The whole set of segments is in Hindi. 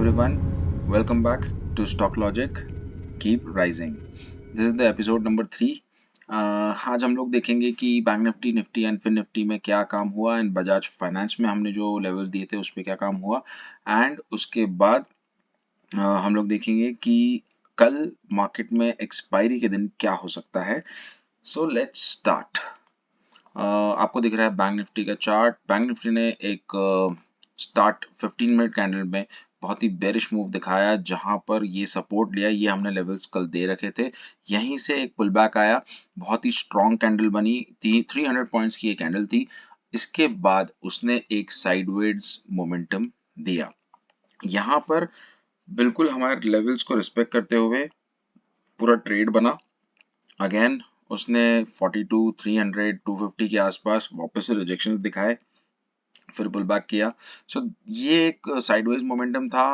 everyone, welcome back to Stock Logic. Keep rising. This is the episode number 3. आज हम लोग देखेंगे कि Bank Nifty, Nifty and Fin Nifty में क्या काम हुआ एंड बजाज फाइनेंस में हमने जो लेवल्स दिए थे उस पर क्या काम हुआ एंड उसके बाद हम लोग देखेंगे कि कल मार्केट में एक्सपायरी के दिन क्या हो सकता है. So let's start. आपको दिख रहा है बैंक निफ्टी का चार्ट. बैंक निफ्टी ने एक स्टार्ट 15 मिनट कैंडल में बहुत ही बेरिश मूव दिखाया जहां पर ये सपोर्ट लिया. ये हमने लेवल्स कल दे रखे थे. यहीं से एक पुल बैक आया, बहुत ही स्ट्रॉन्ग कैंडल बनी थी. 300 पॉइंट्स की ये कैंडल थी. इसके बाद उसने एक साइडवेज मोमेंटम दिया. यहाँ पर बिल्कुल हमारे लेवल्स को रिस्पेक्ट करते हुए पूरा ट्रेड बना. अगेन उसने 42, 300, 250 के आसपास वापस से रिजेक्शंस दिखाए, फिर पुल बैक किया. सो ये एक साइडवेज मोमेंटम था.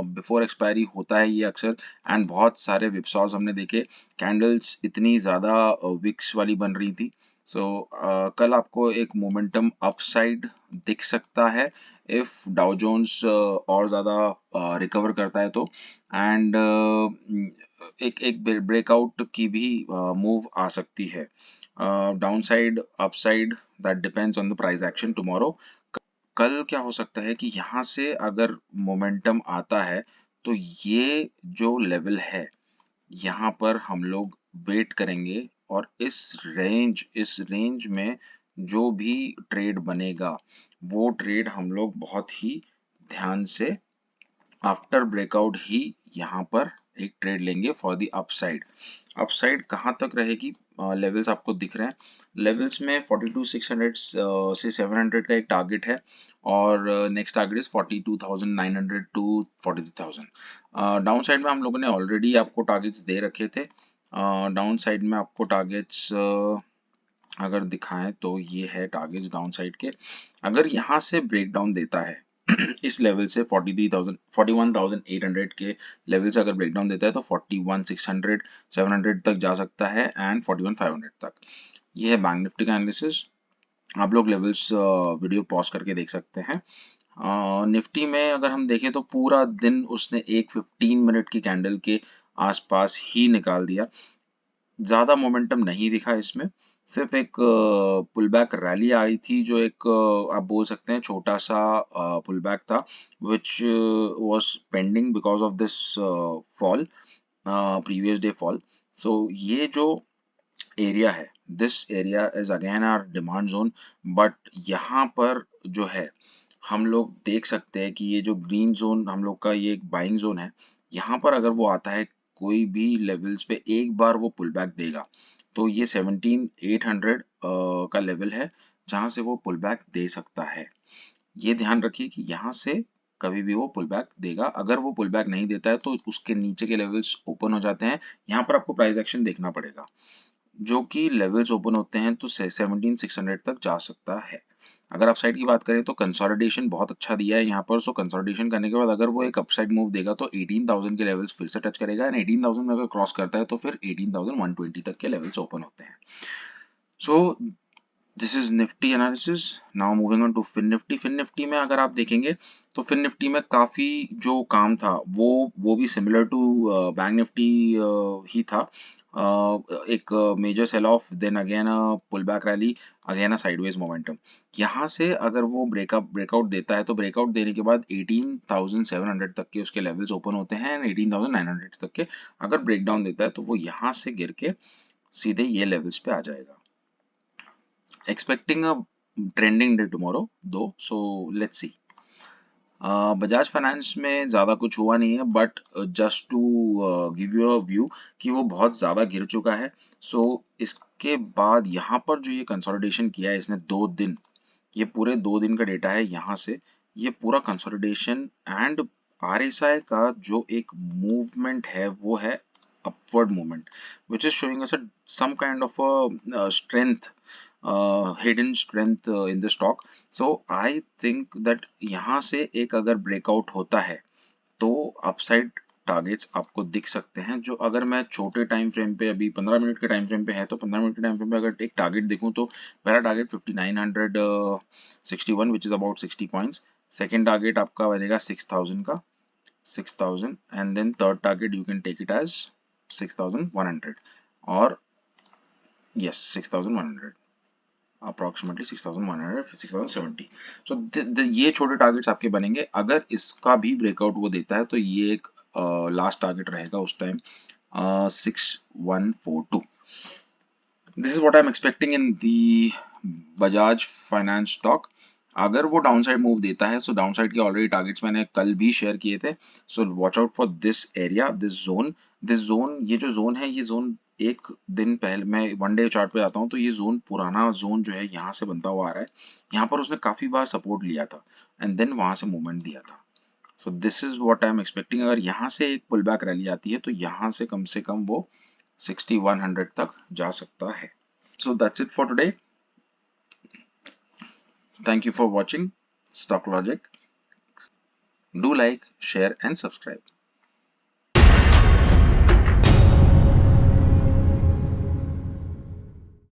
बिफोर एक्सपायरी होता है ये अक्सर. एंड बहुत सारे विपसॉस हमने देखे. कैंडल्स इतनी ज़्यादा विक्स वाली बन रही थी. सो कल आपको एक मोमेंटम अपसाइड दिख सकता है इफ डाउ जोन्स और ज़्यादा रिकवर करता है तो. एंड एक एक ब्रेकआउट की भी मूव आ सकती है. Down side, upside, that depends on the price action tomorrow. कल क्या हो सकता है कि यहाँ से अगर मोमेंटम आता है तो ये जो लेवल है यहाँ पर हम लोग वेट करेंगे और इस रेंज में जो भी ट्रेड बनेगा वो ट्रेड हम लोग बहुत ही ध्यान से आफ्टर ब्रेकआउट ही यहाँ पर एक ट्रेड लेंगे फॉर द अपसाइड. अपसाइड कहाँ तक रहेगी? लेवल्स आपको दिख रहे हैं. लेवल्स में 42,600 से 700 का एक टारगेट है और next target is 42,900 to 43,000. Downside में हम लोगों ने ऑलरेडी आपको टारगेट्स दे रखे थे. डाउन साइड में आपको टारगेट्स अगर दिखाएं तो ये है टारगेट्स डाउन साइड के. अगर यहाँ से ब्रेकडाउन देता है इस लेवल से 43,000 41,800 के लेवल से अगर ब्रेकडाउन देता है तो 41,600 700 तक जा सकता है एंड 41,500 तक. ये है बैंक निफ्टी का एनालिसिस. आप लोग लेवल्स वीडियो पॉज करके देख सकते हैं. निफ्टी में अगर हम देखें तो पूरा दिन उसने एक 15 मिनट की कैंडल के आसपास ही निकाल दिया. ज़्यादा मोमेंटम नहीं दिखा इसमें. सिर्फ एक पुल बैक रैली आई थी जो एक आप बोल सकते हैं छोटा सा पुल बैक था which was pending because of this fall, previous day fall. So ये जो एरिया है, this area is again our demand zone. But यहाँ पर जो है हम लोग देख सकते हैं कि ये जो ग्रीन जोन हम लोग का ये एक बाइंग जोन है. यहाँ पर अगर वो आता है कोई भी लेवल्स पे एक बार वो पुल बैक देगा तो ये 17,800 का लेवल है जहां से वो पुल बैक दे सकता है. ये ध्यान रखिए कि यहाँ से कभी भी वो पुल बैक देगा. अगर वो पुल बैक नहीं देता है तो उसके नीचे के लेवल्स ओपन हो जाते हैं. यहाँ पर आपको प्राइस एक्शन देखना पड़ेगा. जो कि लेवल्स ओपन होते हैं तो 17,600 तक जा सकता है. अगर अपसाइड की बात करें तो कंसोलिडेशन बहुत अच्छा दिया है यहाँ पर. सो कंसोलिडेशन करने के बाद अगर वो एक अपसाइड मूव देगा तो 18,000 के लेवल्स फिर से टच करेगा एंड 18,000 में अगर क्रॉस करता है तो फिर 18,120 तक के लेवल्स ओपन होते हैं. So this is Nifty analysis. Now moving on to Fin Nifty. Fin Nifty में अगर आप देखेंगे तो फिन निफ्टी में काफी जो काम था वो भी सिमिलर टू बैंक निफ्टी ही था. एक major sell off, then again pull back rally, again a sideways momentum. यहाँ से अगर वो ब्रेकआउट देता है तो ब्रेकआउट देने के बाद 18,700 तक के उसके लेवल्स ओपन होते हैं एंड 18,900 तक के अगर ब्रेकडाउन देता है तो वो यहाँ से गिर के सीधे ये लेवल्स पे आ जाएगा. Expecting a trending day tomorrow though, so let's see. Bajaj Finance में ज़्यादा कुछ हुआ नहीं है but just to give you a view कि वो बहुत ज़्यादा गिर चुका है. सो इसके बाद यहाँ पर जो ये कंसोलिडेशन किया है इसने 2 दिन, ये पूरे 2 दिन का डेटा है. यहाँ से ये पूरा कंसोलिडेशन एंड RSI का जो एक मूवमेंट है वो है upward movement which is showing us some kind of a strength, hidden strength in the stock. So I think that यहाँ से एक अगर ब्रेकआउट होता है तो अपसाइड टारगेट्स आपको दिख सकते हैं. जो अगर मैं छोटे टाइम फ्रेम पे अभी 15 मिनट के टाइम फ्रेम पे है तो 15 मिनट के टाइम फ्रेम पे अगर एक टारगेट देखूं तो पहला target 5961 which is about 60 points. Second target आपका बनेगा 6000 का 6000, and then third target you can take it as 6100, or yes, 6100, approximately 6100, 6070. सो ये छोटे टारगेट्स आपके बनेंगे. अगर इसका भी ब्रेकआउट वो देता है तो ये एक लास्ट टारगेट रहेगा उस time 6142. This is what I am expecting in the Bajaj finance stock. अगर वो डाउनसाइड मूव देता है, सो डाउनसाइड के ऑलरेडी टारगेट्स मैंने कल भी शेयर किए थे. So watch out for this area, this zone. ये जो जोन है, ये जोन एक दिन पहले, मैं वन डे चार्ट पे आता हूँ तो ये जोन, पुराना जोन जो है यहाँ से बनता हुआ आ रहा है. यहाँ पर उसने काफी बार सपोर्ट लिया था एंड देन वहां से मूवमेंट दिया था. सो this is what I am expecting. अगर यहाँ से एक पुल बैक रैली आती है तो यहाँ से कम वो 6100 तक जा सकता है. So that's it for today. Thank you for watching Stock Logic. Do like, share and subscribe.